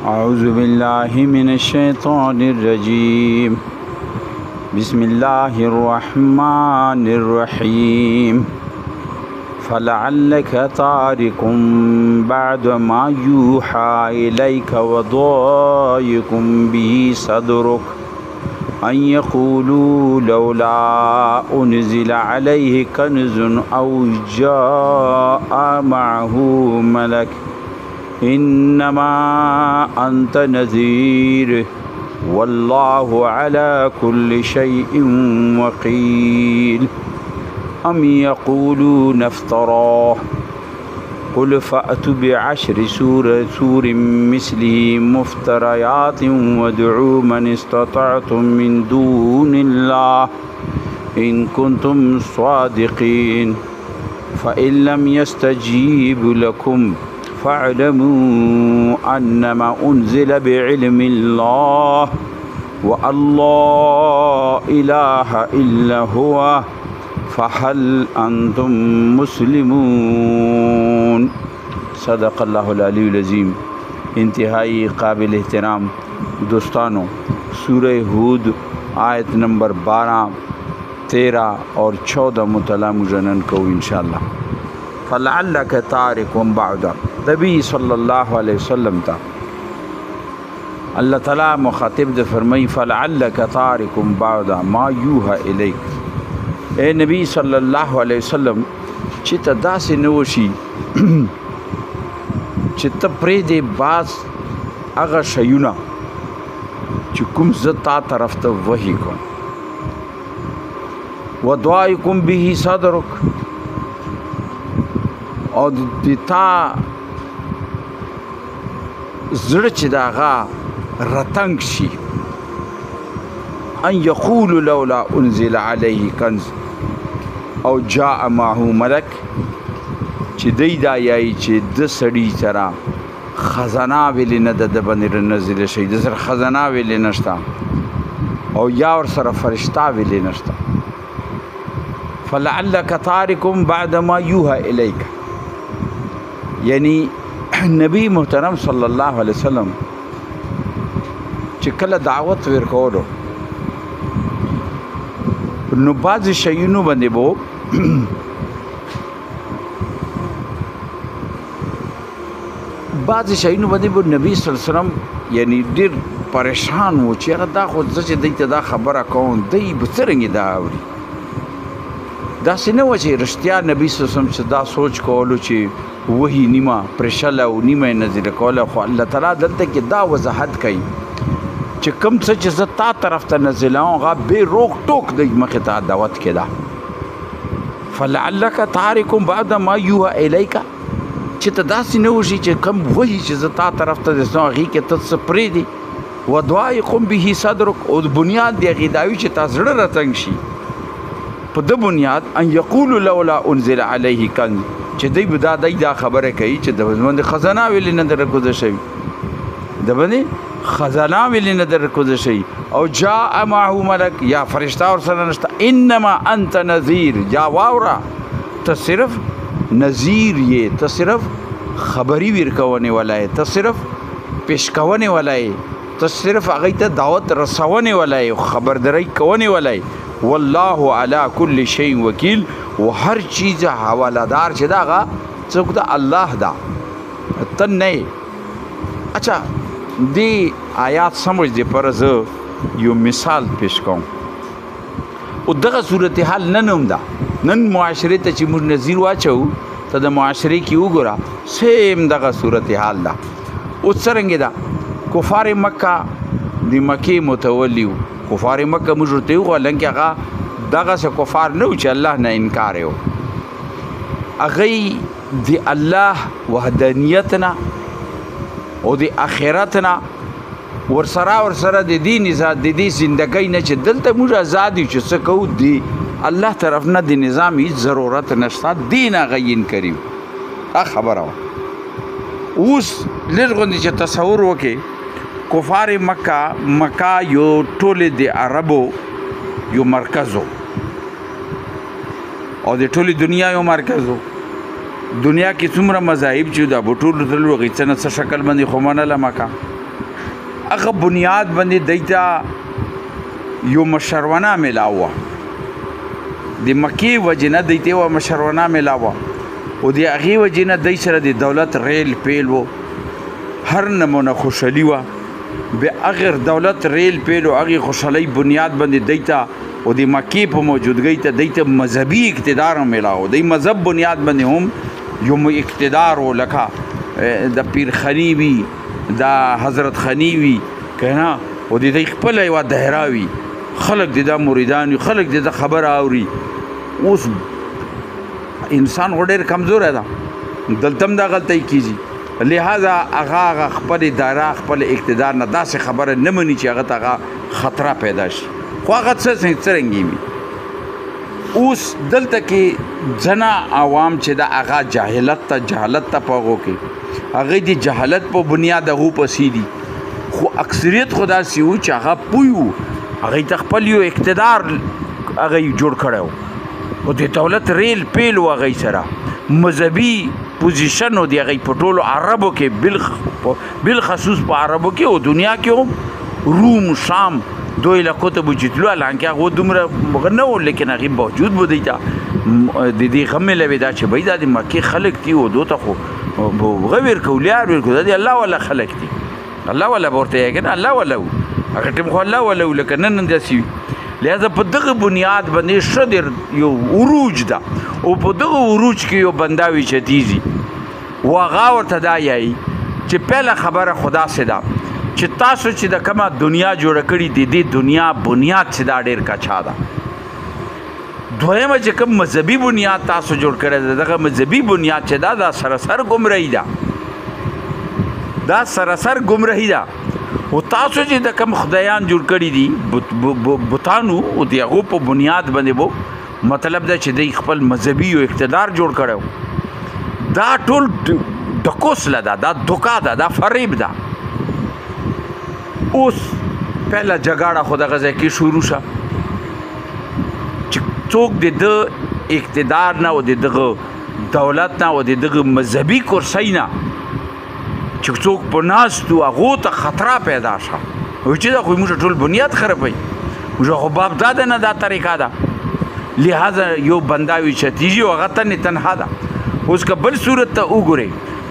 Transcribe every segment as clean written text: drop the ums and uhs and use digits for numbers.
أعوذ بالله من الشيطان الرجيم بسم الله الرحمن الرحيم فلعلك تارك بعد ما يوحى إليك وضايق به صدرك أن يقولوا لولا أنزل عليه كنز أو جاء معه ملك إنما أنت نذير والله على كل شيء وكيل أم يقولون افتراه قل فأتوا بعشر سور مثله مفتريات وادعوا من استطعتم من دون الله إن كنتم صادقين فإن لم يستجيبوا لكم فاعلموا أنما أنزل بعلم الله وأن لا إله إلا هو فهل أنتم مسلمون صدق الله العلی العظیم. انتہائی قابل احترام دوستانوں، سورہ ہود آیت نمبر 12، 13 اور 14 مطالعہ مجنن کو انشاءاللہ. فلعلک تارک بعد نبی صلی اللہ علیہ وسلم تا اللہ تعالیٰ مخاطب دے فرمائی فلعلک تارک بعد ما یوحى الیک. اے نبی صلی اللہ علیہ وسلم چې ته داسې نه وشي چې ته پرېږدې بعض هغه شیونه چې کوم زه تا طرف ته وحي کوم. وضایقم به صدرک، او د تا زړه چې د هغه رتنګ شي. ان یقول لولا انزل علیه کنز او جاء معه ملک، چې دی دا یایي چې د سړي سره خزانه ویلې نه ده، د باندې نازله شي، د سره خزانه ویلې نشته، او یا ورسره فرشته ویلې نشته. فلعلک تارکم بعد ما یوحى الیک، یعنی نبی محترم صلی الله علیه وسلم چې کله دعوت ورکولو نو بعضې شیونو باندې به نبی صلی الله علیه وسلم یعنی ډېر پریشان و چې هغه دا خو زه چې دی ته دا خبره کوم دی به څرنګې دا اوري. داسې نه وه چې رښتیا نبی صلی الله علیه وسلم چې دا سوچ کولو چې وحي نیمه پرېښله او نیمه یې نازله کوله، خو الله تعالی دلته کې دا وضاحت کوي چې کوم څه چې زه تا طرف ته نازلوم هغه بې روک ټوک د مخې ته دعوت کې ده. فلعلک تارکم بعد ما یوحى الیک، چې ته داسې نه وشي چې کوم وحي چې زه تا طرف ته رسوم هغې کې ته څه پرېږدي. وضایقم به صدرک، او بنیاد د هغې دا وي چې تا زړه راتنګ شي په د بنیاد ان یقولو لولا انزل علیه کنز، چې دی به دا خبره کوي چې د باندې خزانه ویلې نه در راکوزه شوي، د باندې خزانه ویلې نه در راکوزه شوي، او جاء معه ملک، یا فرشته ورسره نشته. انما انت نذیر، یا واوره ته صرف نذیر یې، ته صرف خبري ورکونې والا یې، ته صرف پیشکونې والا یې، ته صرف هغوی ته دعوت رسونې والا یې، خبرداری کونې والا یې. والله على كل شيء وکیل، و هر چیز حوالدار چې دا هغه څوک ده الله ده، ته نه یې. اچھا دې آیات سمجھ دې پر زه یو مثال پیش کوم. او دغه صورتحال نن هم ده، نن معاشرې ته چې موږ نظیر واچوو ته د معاشرې کې وګوره سیم دغه صورتحال ده. اوس څرنګې ده کفار مکه د مکې متولي وو، کفار مکه موږ ورته ویل حالانکې هغه دغسې کفار نه و چې الله نه انکار یې و، هغوی د الله وحدانیت نه او د آخرت نه ورسره د دې زندګۍ نه چې دلته موږ ازاد یو چې څه کوو، د الله طرف نه د نظام هیڅ ضرورت نشته، دین هغه انکاري وو. دا خبره وه. اوس لږ غوندې چې تصور وکړې کفار مکه یو ټولې د عربو یو مرکز و او د ټولې دنیا یو مرکز و. دنیا کې څومره مذاهب چې دا به ټولو ته هغې څه نه څه شکل باندې خو منله مکه، هغه بنیاد باندې دیتا یو مشرونه ملاوه د مکی وجنه دیته و مشرونه ملاوه او د هغې وجنه دی سره د دولت ریل پیل و هر نمونه خوشحالي وه بیا هغه دولت ریل پیل و هغې خوشحالۍ بنیاد باندې دیته او د مکې په موجودګۍ ته دیته مذهبي اقتدار هم ملاو دی مذهب بنیاد باندې هم یو اقتدار و لکه د پیر خني وي د حضرت خني وي که نه او د دوی خپله یوه دایره وي خلک د ده مریدان وي خلک د ده خبره اوري اوس انسان خو ډېر کمزوری ده دلته هم دا غلطۍ کېږي لہذا هغه خپل دایره خپل اقتدار نه داسې خبره نه مني چې هغه ته هغه خطره پیدا شي خو هغه څرنګه وي اوس دلته کې ځنه عوام چې د هغه جهالت ته په هغو کې هغې د جهالت په بنیاد هغو پسې دي خو اکثریت خو داسې و چې هغه پوه و هغې ته خپل یو اقتدار هغه جوړ کړی و او د دولت ریل پیل و هغې سره مذهبي پوزیشن و د هغې په ټولو عربو کې بالخصوص په عربو کې او دنیا کې هم روم شام دوی له کتبو چې تلو حالانکې هغه دومره نه و لیکن هغې باوجود به دوی ته د دې غم میلوې دا چې بهی دا د مکې خلک دي او دو ته خو هغه ورکو لیار ورکو دا د الله والا خلک دي الله والا به ورته یې که نه الله والا و هغه ټیم خو الله والا و لکه نن داسې وي لہذا په دغه بنیاد باندې ښه یو عروج ده او په دغه عروج کې یو بنده وي چې تیزي و هغه ورته دا یایي چې پهله خبره خو داسې ده چې تاسو چې د کومه دنیا جوړه کړې د دې دنیا بنیاد چې دا ډېر کچا ده دویمه چې کوم مذهبي بنیاد تاسو جوړ کړی ده دغه مذهبي بنیاد چې دا سراسر ګمراهي ده دا سراسر ګمراهي ده او تاسو چې د کوم خدایان جوړ کړي دي بتانو او د هغو په بنیاد باندې بو مطلب ده چې دوی خپل مذهبي او اقتدار جوړ کړی دا ټول ډکوسله ده دا دوکا ده دا فریب ده اوس پهله جګړه خو دغه ځای کې شروع شه چې څوک د ده اقتدار نه او د دغه دولت نه او د دغه مذهبي کرسۍ نه چې څوک په ناست و هغو ته خطره پیدا شه وایي چې دا خو موږ ټول بنیاد خرابوي موږ خو باب داده نه دا طریقه ده لہذا یو بنده وي چې تیږي او هغه تنها ده اوس که بل صورت ته وګورئ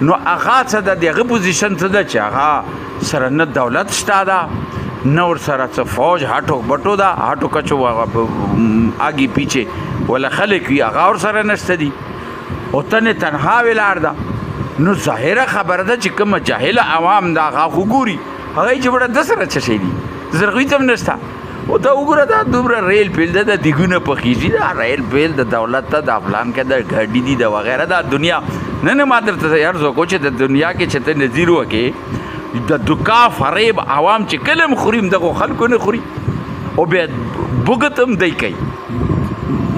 نو هغه څه ده د هغه پوزیشن څه ده چې هغه سره نه دولت شته ده نه ورسره څه فوج هټو بټو ده هټو کچو آګې پیچې ولا خلک وي هغه ورسره نشته دي او تنها ولاړ ده نو ظاهره خبره ده چې کومه جاهله عوام ده هغه خو ګوري هغه چې بړه د سره څه شی دي د سره خو هېڅ هم نشته او دا وګوره دا دومره ریل پیل ده د دیګونه پخېږي دا ریل پیل د دولت ته د فلان کې د ګاډي دي د وغیره دا دنیا نه ما درته عرض وکړو چې د دنیا کې چې ته نظیر وکړې د دوکا فریب عوام چې کله هم خوري دغو خلکو نه خوري او بیا بوګت هم دی کوي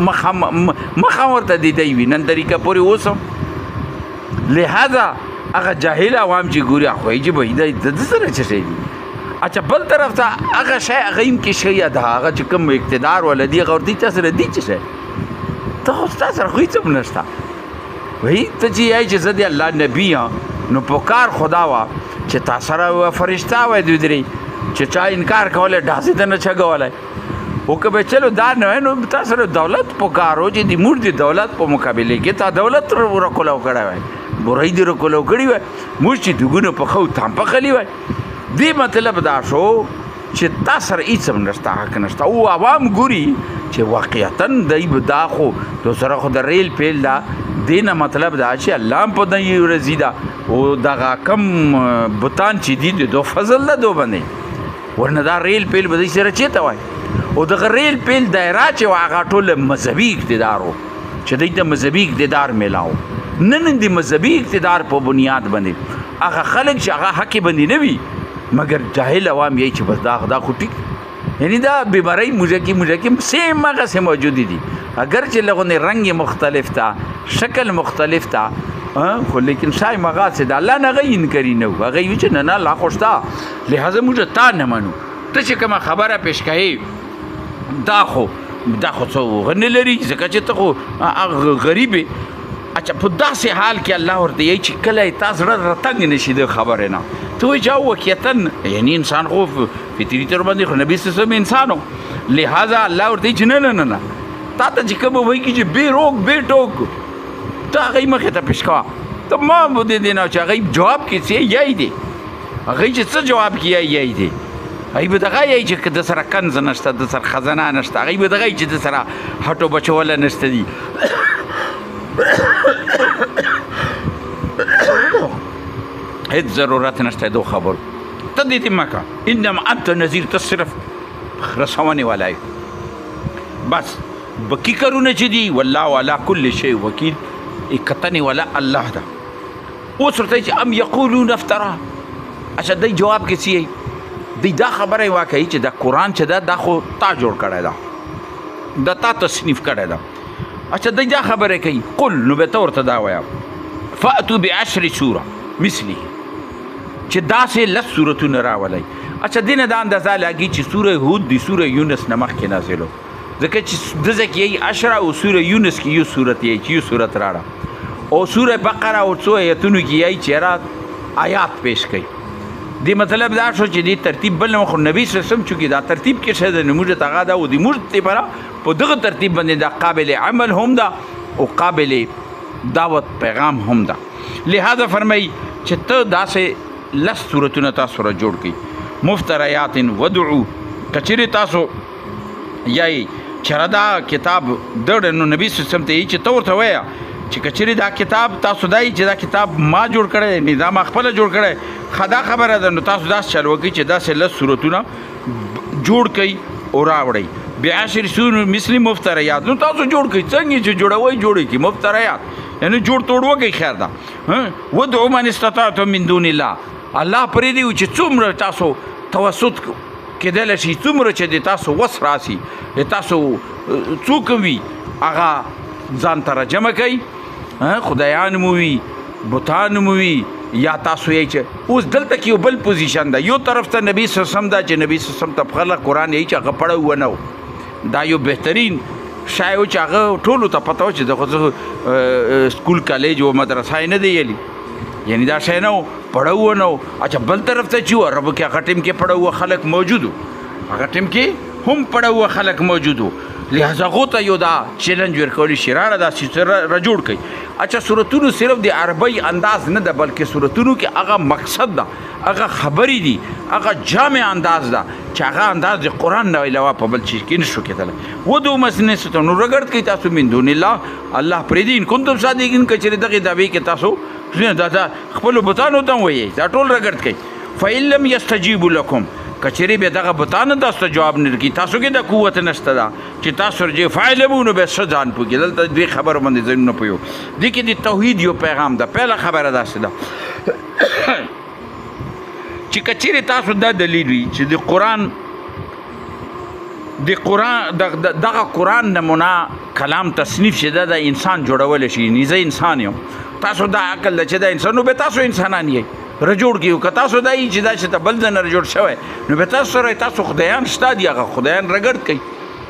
مخه ورته دی وي نن طریقه پورې اوس هم لہذا هغه جاهل عوام چې ګوري خو یې چې به د سره څه شی دي اچھا بل طرف ته هغه شی هغه هم کې شی ده هغه چې کوم اقتدار ولدي هغه ورته تا سره دي څه شی ته خو ستا سره خو هېڅ هم نشته وایي ته چې یایي چې زه د الله نبي یم نو پکار خدا وه چې تا سره یوه فرشته وای دوی درې چې چا انکار کولی ډاسې ته نه چګولی او که به چلو دا نه وای نو تا سره دولت پکار و چې د موږ د دولت په مقابلې کې تا دولت رکولو کړی وای برۍ دې رکولو کړي وای موږ چې دوګونه پخو تام پخلی وای دې مطلب دا شو چې تا سره هېڅ هم نشته حق نشته او عوام ګوري چې واقعتا دی به دا خو دو سره خو د ریل پیل ده دې نه مطلب دا چې الله هم په دې ورځي ده او دغه کم بتان چې دي د دو فضل ده دو باندې ورنه دا ریل پیل به دوی سره چېرته وای او دغه ریل پیل دایره چې وه هغه ټول مذهبي اقتدار و چې دوی ته مذهبي اقتدار میلاو نن د مذهبي اقتدار په بنیاد باندې هغه خلک چې هغه حقې باندې نه وي مگر جاهل عوام یې چې بس دا خو ټیک یعنی دا بیماری موږکی سیم هغسې موجودې دي اگر چې لغونې رنګ مختلف ته شکل مختلف ته خو لیکن شایم هغه چې د الله نه هغه انکاري نه و هغه وي چې نه نه الله خو شته لهذا موږ تا نه منو ته چې کومه خبره پیش کوې دا خو څه هغه نه لري ځکه چې ته خو غریب اچھا په داسې حال کې الله ورته یې چې کله یې تا زړه راتنګ نه شي د خبرې نه ته وایي چې واقعیتاً یعنی انسان خو فطري طور باندې خو نبي صلی الله علیه وسلم انسان و لہذا الله ورته چې نه نه نه نه تا ته چې کوم وایي چې بې روک بې ټوک ته هغې مخې ته پیش کوه ته ما به دې نه چې هغې جواب کې څه یی دی هغې چې څه جواب کې یی دی هغې به دغه یی چې د سره کنز نشته د سره خزانه نشته هغې به دغه چې د سره هټو بچوله نشته دي هیڅ ضرورت نشته دو خبر ته دې دې مکه انما انت نذیر ته صرف رسونې والا یې بس بکی کارونه چې دي والله علی کل شی وکیل کتنې والا الله ده اوس ورته چې ام یقولون افترا اچھا دی جواب کې څه دی دا خبره یې واقعي چې دا قرآن چې دا خو تا جوړ کړی ده دا تا تصنیف کړی ده اچھا دی دا خبره کوي قل نو به ته ورته دا وایه فأتو بعشر سوره مثلی چې داسې لس سورتونه راولئ اچھا دې نه دا اندازه لګي چې سوره هود دی سوره یونس نه مخکې نازل و ځکه چې دزه کې یې عشره او سوره یونس کې یو سورت یې چې یو سورت راړه او سوره بقره او څو ایتونو کې یې چې آیات پیش کړي دی مطلب دا شو چې دی ترتیب بل نه خو نبی صلی الله علیه وسلم چې دا ترتیب کې شه د نموذج تاغه دا او دی موږ ته پر په دغه ترتیب باندې دا قابل عمل هم دا او قابل دعوت پیغام هم دا لہذا فرمای چې ته داسې لس سورتونه تاسو را جوړ کړئ مفتریات ودعو کچری تاسو یای چردا کتاب دړ نو نبی صلی الله علیه وسلم ته چې تو ورته وایي چې کچری دا کتاب تاسو دای چې دا کتاب ما جوړ کړی نظام خپل جوړ کړی خدا خبره ده نو تاسو داس چلو کی چې داسې لس سورتونه جوړ کړئ او راوړئ بعشر سور مثلی مفتریات نو تاسو جوړ کړئ څنګه چې جوړوي جوړی کی مفتریات یعنی جوړ توړ وکړئ خیر ده ودعو من استطعتم من دون الله الله پرې دی چې څومره تاسو توسط کېدلی شي څومره چې د تاسو وس راسي د تاسو څوک وي هغه ځان ته راجمع کوئ خدایان مو وي بوتان مو وي یا تاسو یې چې اوس دلته کې یو بل پوزیشن ده یو طرف ته نبی صلی الله علیه وسلم دا چې نبی صلی الله علیه وسلم ته خلک قرآن یې چې هغه پړی ونه و دا یو بهترین شای و چې هغه ټولو ته پته و چې د سکول کالج و مدرسه یې نه دی یلی یعنی دا شی نه و پړی ونه و اچھا بل طرف ته چې و عربو کې هغه ټیم کې پړی و خلک موجود و هغه ټیم کې هم پړی و خلک موجود و لہذا غو ته یو دا چیلنج ورکولی شي راړه دا را جوړ کړئ اچھا صورتونو صرف د عربی انداز نه ده بلکې صورتونو کې هغه مقصد ده هغه خبرې دي هغه جامع انداز ده چې هغه انداز د قرآن نه علاوه په بل چیز کې نشو کېدلی ودو مسنستو نو رګړد کوي تاسو من دون الله الله پرېږدي ان کنتم صادقین که چېرې دغې دعوې کې تاسو دا خپلو بتانو ته وایئ دا ټول رګړد کوي فإن لم یستجیبوا لکم کچری به دغه بتانه تاسو جواب نه کی تاسو کې د قوت نشته دا چې تاسو رجه فاعلمونو به سجان پوګی دلته دوی خبر باندې ځین نه پيو د کې د توحید یو پیغام ده پهله خبره ده سده چې کچری تاسو دا دلیل وي چې د قرآن دغه قرآن نمونه کلام تصنیف شده د انسان جوړول شي نیزه انسان یو تاسو دا عقل چې دا انسانو به تاسو انسانان یې رجوړ کیو که تاسو دای چې دا چې بل ځنه رجوړ شوی نو به تاسو سره تاسو خدایان شته دي هغه خدایان رګړد کوي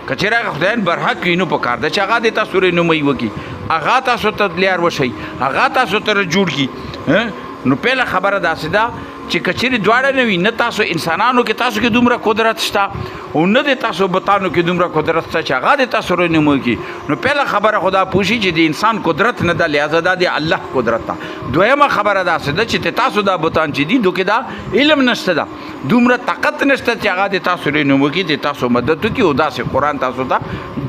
که چېرې هغه خدایان برحق وي نو پکار ده چې هغه د تاسو رهنمایي وکړي هغه تاسو ته لیار وشئ هغه تاسو ته رجوړ کړي نو پهله خبره داسې ده چې که چېرې دواړه نه وي نه تاسو انسانانو کې تاسو کې دومره قدرت شته او نه د تاسو بتانو کې دومره قدرت شته چې هغه د تاسو رهنمایي کړي نو پهله خبره خدا پوښي چې د انسان قدرت نه ده لہذا دا د الله قدرت ده دویمه خبره داسې ده چې تاسو دا بتان چې دي دو کې دا علم نشته ده دومره طاقت نشته چې هغه د تاسو رهنمایي کړي د تاسو مدد وکړي او داسې قرآن تاسو ته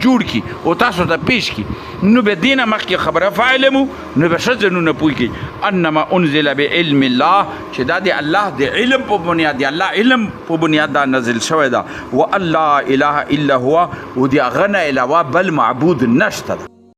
جوړ کړي او تاسو ته پیش کړي نو به دینه مخکې خبره فاعلمو نو به ښه ځنونه پوه کړي انما انزل بعلم الله چې دا د الله د علم په بنیاد دی الله علم په بنیاد دا نازل شوی ده و الله اله الا هو او د هغه نه علاوه بل معبود نشته ده